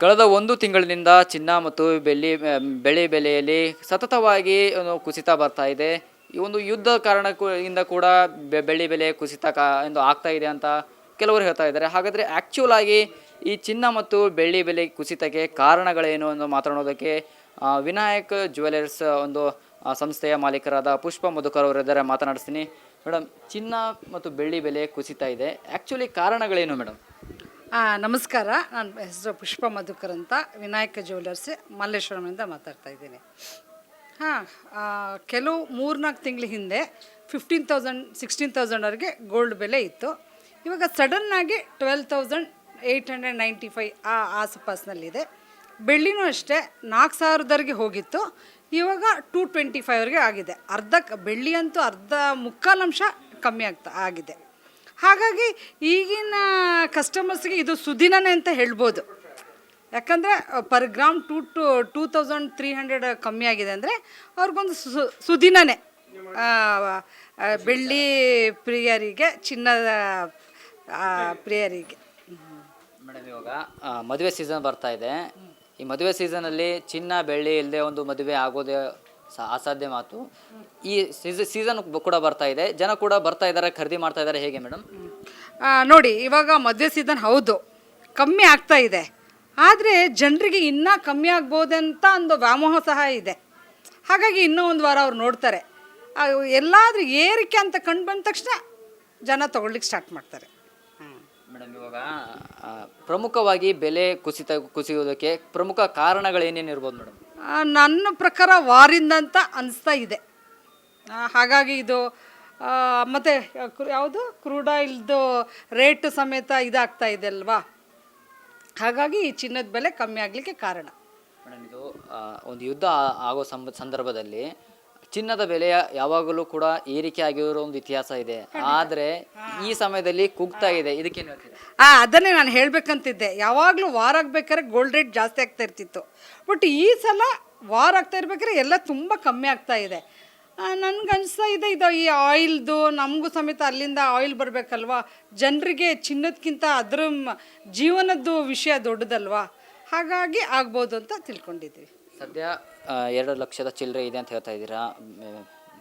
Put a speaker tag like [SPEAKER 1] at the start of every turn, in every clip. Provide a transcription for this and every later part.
[SPEAKER 1] ಕಳೆದ ಒಂದು ತಿಂಗಳಿನಿಂದ ಚಿನ್ನ ಮತ್ತು ಬೆಳ್ಳಿ ಬೆಲೆಯಲ್ಲಿ ಸತತವಾಗಿ ಒಂದು ಕುಸಿತ ಬರ್ತಾ ಇದೆ. ಈ ಒಂದು ಯುದ್ಧ ಕಾರಣದಿಂದ ಕೂಡ ಬೆಳ್ಳಿ ಬೆಲೆ ಕುಸಿತ ಎಂದು ಆಗ್ತಾ ಇದೆ ಅಂತ ಕೆಲವರು ಹೇಳ್ತಾ ಇದ್ದಾರೆ. ಹಾಗಾದರೆ ಆ್ಯಕ್ಚುಲ್ ಆಗಿ ಈ ಚಿನ್ನ ಮತ್ತು ಬೆಳ್ಳಿ ಬೆಲೆ ಕುಸಿತಕ್ಕೆ ಕಾರಣಗಳೇನು ಎಂದು ಮಾತನಾಡೋದಕ್ಕೆ ವಿನಾಯಕ್ ಜ್ಯುವೆಲರ್ಸ್ ಒಂದು ಸಂಸ್ಥೆಯ ಮಾಲೀಕರಾದ ಪುಷ್ಪ ಮಧುಕರ್ ಅವರಿದ್ದಾರೆ. ಮಾತನಾಡಿಸ್ತೀನಿ. ಮೇಡಮ್, ಚಿನ್ನ ಮತ್ತು ಬೆಳ್ಳಿ ಬೆಲೆ ಕುಸಿತ ಇದೆ, ಆ್ಯಕ್ಚುಲಿ ಕಾರಣಗಳೇನು ಮೇಡಮ್?
[SPEAKER 2] ನಮಸ್ಕಾರ. ನನ್ನ ಹೆಸರು ಪುಷ್ಪ ಮಧುಕರ್ ಅಂತ, ವಿನಾಯಕ ಜ್ಯುವೆಲರ್ಸ್ ಮಲ್ಲೇಶ್ವರಮಿಂದ ಮಾತಾಡ್ತಾ ಇದ್ದೀನಿ. ಕೆಲವು 3-4 ತಿಂಗಳ ಹಿಂದೆ 15,000 16,000ವರೆಗೆ ಗೋಲ್ಡ್ ಬೆಲೆ ಇತ್ತು. ಇವಾಗ ಸಡನ್ನಾಗಿ 12,895 ಆಸುಪಾಸಿನಲ್ಲಿದೆ. ಬೆಳ್ಳಿನೂ ಅಷ್ಟೇ 4,000ವರೆಗೆ ಹೋಗಿತ್ತು, ಇವಾಗ 225ವರೆಗೆ ಆಗಿದೆ. ಬೆಳ್ಳಿ ಅಂತೂ ಮುಕ್ಕಾಲು ಅಂಶ ಕಮ್ಮಿ ಆಗಿದೆ. ಹಾಗಾಗಿ ಈಗಿನ ಕಸ್ಟಮರ್ಸ್ಗೆ ಇದು ಸುದಿನನೇ ಅಂತ ಹೇಳ್ಬೋದು. ಯಾಕಂದರೆ ಪರ್ ಗ್ರಾಮ್ 2,300 ಕಮ್ಮಿ ಆಗಿದೆ ಅಂದರೆ ಅವ್ರಿಗೊಂದು ಸುದಿನನೇ. ಬೆಳ್ಳಿ ಪ್ರಿಯರಿಗೆ, ಚಿನ್ನದ ಪ್ರಿಯರಿಗೆ.
[SPEAKER 1] ಮೇಡಮ್, ಇವಾಗ ಮದುವೆ ಸೀಸನ್ ಬರ್ತಾ ಇದೆ. ಈ ಮದುವೆ ಸೀಸನಲ್ಲಿ ಚಿನ್ನ ಬೆಳ್ಳಿ ಇಲ್ಲದೆ ಒಂದು ಮದುವೆ ಆಗೋದೇ ಅಸಾಧ್ಯ ಮಾತು. ಈ ಸೀಸನ್ ಕೂಡ ಬರ್ತಾ ಇದೆ, ಜನ ಕೂಡ ಬರ್ತಾ ಇದ್ದಾರೆ, ಖರೀದಿ ಮಾಡ್ತಾ ಇದ್ದಾರೆ. ಹೇಗೆ ಮೇಡಮ್?
[SPEAKER 2] ನೋಡಿ, ಇವಾಗ ಮದುವೆ ಸೀಸನ್ ಹೌದು ಕಮ್ಮಿ ಆಗ್ತಾ ಇದೆ, ಆದರೆ ಜನರಿಗೆ ಇನ್ನೂ ಕಮ್ಮಿ ಆಗ್ಬೋದಂತ ಒಂದು ವ್ಯಾಮೋಹ ಸಹ ಇದೆ. ಹಾಗಾಗಿ ಇನ್ನೂ ಒಂದು ವಾರ ಅವ್ರು ನೋಡ್ತಾರೆ. ಎಲ್ಲಾದರೂ ಏರಿಕೆ ಅಂತ ಕಂಡು ಬಂದ ತಕ್ಷಣ ಜನ ತೊಗೊಳ್ಲಿಕ್ಕೆ ಸ್ಟಾರ್ಟ್ ಮಾಡ್ತಾರೆ.
[SPEAKER 1] ಮೇಡಮ್, ಇವಾಗ ಪ್ರಮುಖವಾಗಿ ಬೆಲೆ ಕುಸಿಯೋದಕ್ಕೆ ಪ್ರಮುಖ ಕಾರಣಗಳೇನೇನು ಇರ್ಬೋದು ಮೇಡಮ್?
[SPEAKER 2] ನನ್ನ ಪ್ರಕಾರ ವಾರಿಂದ ಅಂತ ಅನಿಸ್ತಾ ಇದೆ. ಹಾಗಾಗಿ ಇದು ಮತ್ತು ಯಾವುದು ಕ್ರೂಡ್ ಆಯಿಲ್ದು ರೇಟ್ ಸಮೇತ ಇದಾಗ್ತಾ ಇದೆ ಅಲ್ವಾ, ಹಾಗಾಗಿ ಈ ಚಿನ್ನದ ಬೆಲೆ ಕಮ್ಮಿ ಆಗಲಿಕ್ಕೆ ಕಾರಣ.
[SPEAKER 1] ಮೇಡಮ್, ಇದು ಒಂದು ಯುದ್ಧ ಆಗೋ ಸಂದರ್ಭದಲ್ಲಿ ಚಿನ್ನದ ಬೆಲೆ ಯಾವಾಗಲೂ ಕೂಡ ಏರಿಕೆ ಆಗಿರೋ ಒಂದು ಇತಿಹಾಸ ಇದೆ, ಆದರೆ ಈ ಸಮಯದಲ್ಲಿ ಕುಗ್ತಾ ಇದೆ. ಇದಕ್ಕೇನು ಹೇಳ್ತೀರಾ?
[SPEAKER 2] ಅದನ್ನೇ ನಾನು ಹೇಳಬೇಕಂತಿದ್ದೆ. ಯಾವಾಗಲೂ ವಾರ ಆಗಬೇಕಾದ್ರೆ ಗೋಲ್ಡ್ ರೇಟ್ ಜಾಸ್ತಿ ಆಗ್ತಾ ಇರ್ತಿತ್ತು, ಬಟ್ ಈ ಸಲ ವಾರ ಆಗ್ತಾ ಇರ್ಬೇಕಾದ್ರೆ ಎಲ್ಲ ತುಂಬ ಕಮ್ಮಿ ಆಗ್ತಾ ಇದೆ. ನನಗೆ ಅನಿಸ್ತಾ ಇದೆ ಇದು ಈ ಆಯಿಲ್ದು, ನಮಗೂ ಸಮೇತ ಅಲ್ಲಿಂದ ಆಯಿಲ್ ಬರಬೇಕಲ್ವಾ, ಜನರಿಗೆ ಚಿನ್ನದಕ್ಕಿಂತ ಅದರ ಜೀವನದ್ದು ವಿಷಯ ದೊಡ್ಡದಲ್ವಾ, ಹಾಗಾಗಿ ಆಗ್ಬೋದು ಅಂತ ತಿಳ್ಕೊಂಡಿದ್ದೀವಿ.
[SPEAKER 1] ಸದ್ಯ 2 ಲಕ್ಷದ ಚಿಲ್ಲರೆ ಇದೆ ಅಂತ ಹೇಳ್ತಾ ಇದ್ದೀರಾ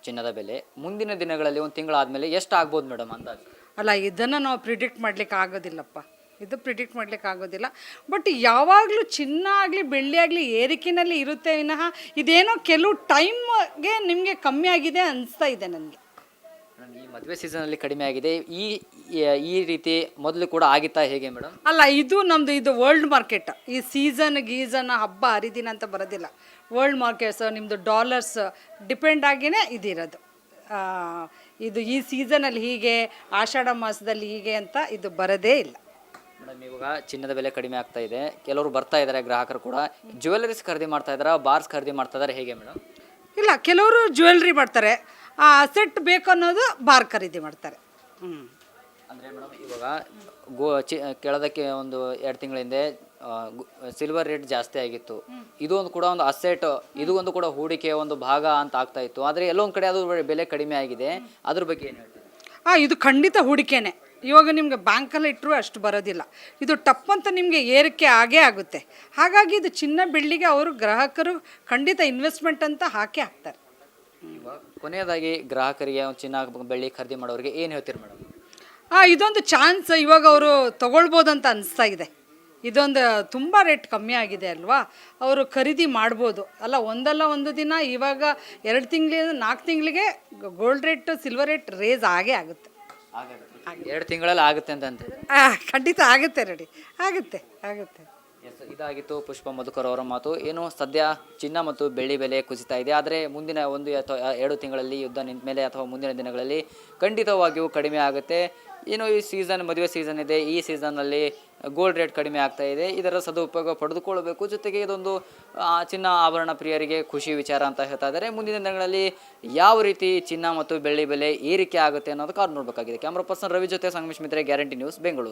[SPEAKER 1] ಚಿನ್ನದ ಬೆಲೆ. ಮುಂದಿನ ದಿನಗಳಲ್ಲಿ ಒಂದು ತಿಂಗಳಾದಮೇಲೆ ಎಷ್ಟು ಆಗ್ಬೋದು ಮೇಡಮ್ ಅಂದಾಜು?
[SPEAKER 2] ಅಲ್ಲ, ಇದನ್ನು ನಾವು ಪ್ರಿಡಿಕ್ಟ್ ಮಾಡಲಿಕ್ಕೆ ಆಗೋದಿಲ್ಲಪ್ಪ. ಇದು ಪ್ರಿಡಿಕ್ಟ್ ಮಾಡಲಿಕ್ಕೆ ಆಗೋದಿಲ್ಲ. ಬಟ್ ಯಾವಾಗಲೂ ಚಿನ್ನ ಆಗಲಿ ಬೆಳ್ಳಿ ಆಗಲಿ ಏರಿಕೆಯಲ್ಲಿ ಇರುತ್ತೆ ವಿನಃ ಇದೇನೋ ಕೆಲವು ಟೈಮ್ಗೆ ನಿಮಗೆ ಕಮ್ಮಿ ಆಗಿದೆ ಅನಿಸ್ತಾ ಇದೆ ನನಗೆ.
[SPEAKER 1] ಈ ಮದುವೆ ಸೀಸನಲ್ಲಿ ಕಡಿಮೆ ಆಗಿದೆ, ಈ ರೀತಿ ಮೊದಲು ಕೂಡ ಆಗಿತ್ತಾ ಹೇಗೆ ಮೇಡಮ್?
[SPEAKER 2] ಅಲ್ಲ, ಇದು ವರ್ಲ್ಡ್ ಮಾರ್ಕೆಟ್. ಈ ಗೀಸನ್ ಹಬ್ಬ ಹರಿದಿನ ಅಂತ ಬರೋದಿಲ್ಲ. ವರ್ಲ್ಡ್ ಮಾರ್ಕೆಟ್ಸ್, ನಿಮ್ಮದು ಡಾಲರ್ಸ್ ಡಿಪೆಂಡ್ ಆಗಿಯೇ ಇದಿರೋದು. ಇದು ಈ ಸೀಸನಲ್ಲಿ ಹೀಗೆ, ಆಷಾಢ ಮಾಸದಲ್ಲಿ ಹೀಗೆ ಅಂತ ಇದು ಬರೋದೇ ಇಲ್ಲ.
[SPEAKER 1] ಮೇಡಮ್, ಇವಾಗ ಚಿನ್ನದ ಬೆಲೆ ಕಡಿಮೆ ಆಗ್ತಾ ಇದೆ, ಕೆಲವರು ಬರ್ತಾ ಇದ್ದಾರೆ, ಗ್ರಾಹಕರು ಕೂಡ ಜ್ಯುವೆಲರೀಸ್ ಖರೀದಿ ಮಾಡ್ತಾ ಇದ್ದಾರೆ, ಬಾರ್ಸ್ ಖರೀದಿ ಮಾಡ್ತಾ ಇದ್ದಾರೆ. ಹೇಗೆ ಮೇಡಮ್?
[SPEAKER 2] ಇಲ್ಲ, ಕೆಲವರು ಜ್ಯುವೆಲ್ರಿ ಮಾಡ್ತಾರೆ, ಸೆಟ್ ಬೇಕು ಅನ್ನೋದು ಬಾರ್ ಖರೀದಿ ಮಾಡ್ತಾರೆ.
[SPEAKER 1] ಅಂದರೆ ಮೇಡಮ್, ಇವಾಗ ಕೆಳದಕ್ಕೆ ಒಂದು 2 ತಿಂಗಳ ಹಿಂದೆ ಸಿಲ್ವರ್ ರೇಟ್ ಜಾಸ್ತಿ ಆಗಿತ್ತು. ಇದು ಒಂದು ಕೂಡ ಒಂದು ಅಸೆಟ್, ಇದು ಒಂದು ಕೂಡ ಹೂಡಿಕೆ ಒಂದು ಭಾಗ ಅಂತ ಆಗ್ತಾ ಇತ್ತು. ಆದರೆ ಎಲ್ಲೊಂದು ಕಡೆ ಅದು ಬೆಲೆ ಕಡಿಮೆ ಆಗಿದೆ, ಅದ್ರ ಬಗ್ಗೆ ಏನು ಹೇಳ್ತೀವಿ?
[SPEAKER 2] ಇದು ಖಂಡಿತ ಹೂಡಿಕೆನೇ. ಇವಾಗ ನಿಮಗೆ ಬ್ಯಾಂಕಲ್ಲಿ ಇಟ್ಟರು ಅಷ್ಟು ಬರೋದಿಲ್ಲ, ಇದು ಟಪ್ ಅಂತ ನಿಮಗೆ ಏರಿಕೆ ಆಗೇ ಆಗುತ್ತೆ. ಹಾಗಾಗಿ ಇದು ಚಿನ್ನ ಬೆಳ್ಳಿಗೆ ಅವರು ಗ್ರಾಹಕರು ಖಂಡಿತ ಇನ್ವೆಸ್ಟ್ಮೆಂಟ್ ಅಂತ ಹಾಕ್ತಾರೆ.
[SPEAKER 1] ಕೊನೆಯದಾಗಿ ಗ್ರಾಹಕರಿಗೆ ಚಿನ್ನ ಬೆಳ್ಳಿ ಖರೀದಿ ಮಾಡೋರಿಗೆ ಏನು ಹೇಳ್ತೀರಿ ಮೇಡಮ್?
[SPEAKER 2] ಇದೊಂದು ಚಾನ್ಸ್, ಇವಾಗ ಅವರು ತೊಗೊಳ್ಬೋದಂತ ಅನಿಸ್ತಾ ಇದೆ. ಇದೊಂದು ತುಂಬ ರೇಟ್ ಕಮ್ಮಿ ಆಗಿದೆ ಅಲ್ವಾ, ಅವರು ಖರೀದಿ ಮಾಡ್ಬೋದು. ಅಲ್ಲ, ಒಂದಲ್ಲ ಒಂದು ದಿನ, ಇವಾಗ 2 ತಿಂಗಳಿಂದ 4 ತಿಂಗಳಿಗೆ gold rate silver rate raise ಆಗೇ ಆಗುತ್ತೆ.
[SPEAKER 1] 2 ತಿಂಗಳಲ್ಲಿ ಆಗುತ್ತೆ ಅಂತ
[SPEAKER 2] ಖಂಡಿತ ಆಗುತ್ತೆ. ಆಗುತ್ತೆ.
[SPEAKER 1] ಇದಾಗಿತ್ತು ಪುಷ್ಪ ಮಧುಕರ್ ಅವರ ಮಾತು. ಏನು ಸದ್ಯ ಚಿನ್ನ ಮತ್ತು ಬೆಳ್ಳಿ ಬೆಲೆ ಕುಸಿತಾ ಇದೆ, ಆದರೆ ಮುಂದಿನ 1 ಅಥವಾ 2 ತಿಂಗಳಲ್ಲಿ ಯುದ್ಧ ನಿಂತ ಮೇಲೆ ಅಥವಾ ಮುಂದಿನ ದಿನಗಳಲ್ಲಿ ಖಂಡಿತವಾಗಿಯೂ ಕಡಿಮೆ ಆಗುತ್ತೆ. ಏನು ಈ ಮದುವೆ ಸೀಸನ್ ಇದೆ, ಈ ಸೀಸನ್ನಲ್ಲಿ ಗೋಲ್ಡ್ ರೇಟ್ ಕಡಿಮೆ ಆಗ್ತಾ ಇದೆ, ಇದರ ಸದುಪಯೋಗ ಪಡೆದುಕೊಳ್ಳಬೇಕು. ಜೊತೆಗೆ ಇದೊಂದು ಚಿನ್ನ ಆಭರಣ ಪ್ರಿಯರಿಗೆ ಖುಷಿ ವಿಚಾರ ಅಂತ ಹೇಳ್ತಾ ಇದ್ದಾರೆ. ಮುಂದಿನ ದಿನಗಳಲ್ಲಿ ಯಾವ ರೀತಿ ಚಿನ್ನ ಮತ್ತು ಬೆಳ್ಳಿ ಬೆಲೆ ಏರಿಕೆ ಆಗುತ್ತೆ ಅನ್ನೋದು ಕಾದು ನೋಡಬೇಕಾಗಿದೆ. ಕ್ಯಾಮ್ರಾ ಪರ್ಸನ್ ರವಿ ಜೊತೆ ಸಂಗಮೇಶ್ ಮಿತ್ರೆ, ಗ್ಯಾರಂಟಿ ನ್ಯೂಸ್, ಬೆಂಗಳೂರು.